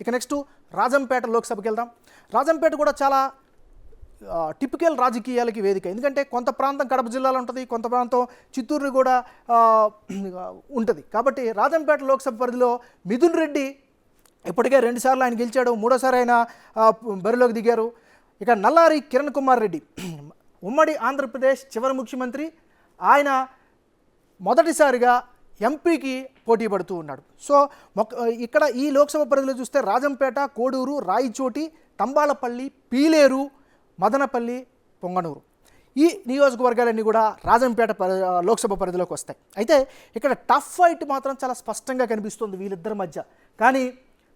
ఇక నెక్స్ట్ రాజంపేట లోక్సభకి వెళ్దాం. రాజంపేట కూడా చాలా టిపికల్ రాజకీయాలకి వేదిక. ఎందుకంటే కొంత ప్రాంతం కడప జిల్లాలో ఉంటుంది, కొంత ప్రాంతం చిత్తూరు కూడా ఉంటుంది. కాబట్టి రాజంపేట లోక్సభ పరిధిలో మిథున్ రెడ్డి ఇప్పటికే 2 సార్లు ఆయన గెలిచాడు, 3వ సారి ఆయన బరిలోకి దిగారు. ఇక నల్లారి కిరణ్ కుమార్ రెడ్డి ఉమ్మడి ఆంధ్రప్రదేశ్ చివరి ముఖ్యమంత్రి, ఆయన మొదటిసారిగా ఎంపీకి పోటీ పడుతూ ఉన్నాడు. సో ఇక్కడ ఈ లోక్సభ పరిధిలో చూస్తే రాజంపేట, కోడూరు, రాయచోటి, తంబాలపల్లి, పీలేరు, మదనపల్లి, పొంగనూరు ఈ నియోజకవర్గాలన్నీ కూడా రాజంపేట లోక్సభ పరిధిలోకి వస్తాయి. అయితే ఇక్కడ టఫ్ ఫైట్ మాత్రం చాలా స్పష్టంగా కనిపిస్తుంది వీళ్ళిద్దరి మధ్య. కానీ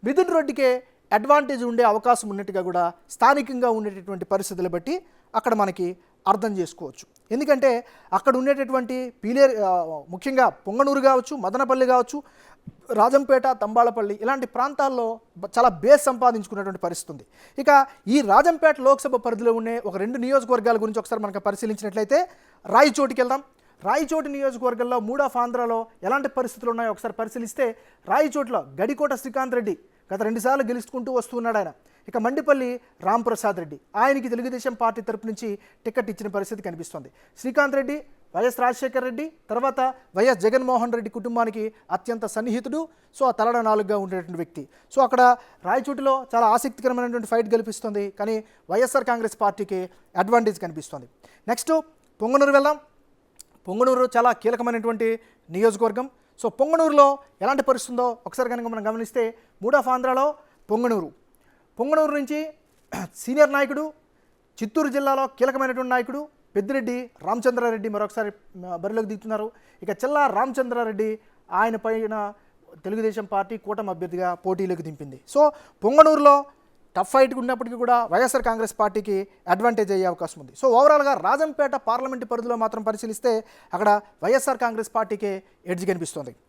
మిథున్ రెడ్డికే అడ్వాంటేజ్ ఉండే అవకాశం ఉన్నట్టుగా కూడా స్థానికంగా ఉండేటటువంటి పరిస్థితులు బట్టి అక్కడ మనకి అర్థం చేసుకోవచ్చు. ఎందుకంటే అక్కడ ఉండేటటువంటి ముఖ్యంగా పొంగనూరు కావచ్చు, మదనపల్లి కావచ్చు, రాజంపేట, తంబాలపల్లి ఇలాంటి ప్రాంతాల్లో చాలా బేస్ సంపాదించుకున్నటువంటి పరిస్థితి ఉంది. ఇక ఈ రాజంపేట లోక్సభ పరిధిలో ఉండే ఒక 2 నియోజకవర్గాల గురించి ఒకసారి మనకు పరిశీలించినట్లయితే రాయచోటికి వెళ్దాం. రాయచోటి నియోజకవర్గంలో 3 ఆఫ్ ఆంధ్రాలో ఎలాంటి పరిస్థితులు ఉన్నాయో ఒకసారి పరిశీలిస్తే రాయచోటిలో గడికోట శ్రీకాంత్ రెడ్డి గత 2 సార్లు గెలుచుకుంటూ వస్తున్నాడు ఆయన. ఇక మండిపల్లి రాంప్రసాద్ రెడ్డి, ఆయనకి తెలుగుదేశం పార్టీ తరపు నుంచి టికెట్ ఇచ్చిన పరిస్థితి కనిపిస్తుంది. శ్రీకాంత్ రెడ్డి వైఎస్ రాజశేఖర్ రెడ్డి తర్వాత వైఎస్ జగన్మోహన్ రెడ్డి కుటుంబానికి అత్యంత సన్నిహితుడు. సో ఆ తలడ 4గా ఉండేటువంటి వ్యక్తి. సో అక్కడ రాయచోటిలో చాలా ఆసక్తికరమైనటువంటి ఫైట్ గెలిపిస్తుంది. కానీ వైఎస్ఆర్ కాంగ్రెస్ పార్టీకి అడ్వాంటేజ్ కనిపిస్తుంది. నెక్స్ట్ పొంగనూరు వెళ్దాం. పొంగనూరు చాలా కీలకమైనటువంటి నియోజకవర్గం. సో పొంగనూరులో ఎలాంటి పరిస్థితి ఉందో ఒకసారి కనుక మనం గమనిస్తే 3 ఆఫ్ ఆంధ్రాలో పొంగనూరు నుంచి సీనియర్ నాయకుడు, చిత్తూరు జిల్లాలో కీలకమైనటువంటి నాయకుడు పెద్దిరెడ్డి రామచంద్రారెడ్డి మరొకసారి బరిలోకి దిగుతున్నారు. ఇక చెల్లా రామచంద్రారెడ్డి ఆయన పైన తెలుగుదేశం పార్టీ కూటమి అభ్యర్థిగా పోటీలోకి దింపింది. సో పొంగనూరులో టఫ్ ఫైట్ ఉన్నప్పటికీ కూడా వైఎస్ఆర్ కాంగ్రెస్ పార్టీకి అడ్వాంటేజ్ అయ్యే అవకాశం ఉంది. సో ఓవరాల్గా రాజంపేట పార్లమెంటు పరిధిలో మాత్రం పరిశీలిస్తే అక్కడ వైఎస్ఆర్ కాంగ్రెస్ పార్టీకే ఎడ్జ్ కనిపిస్తుంది.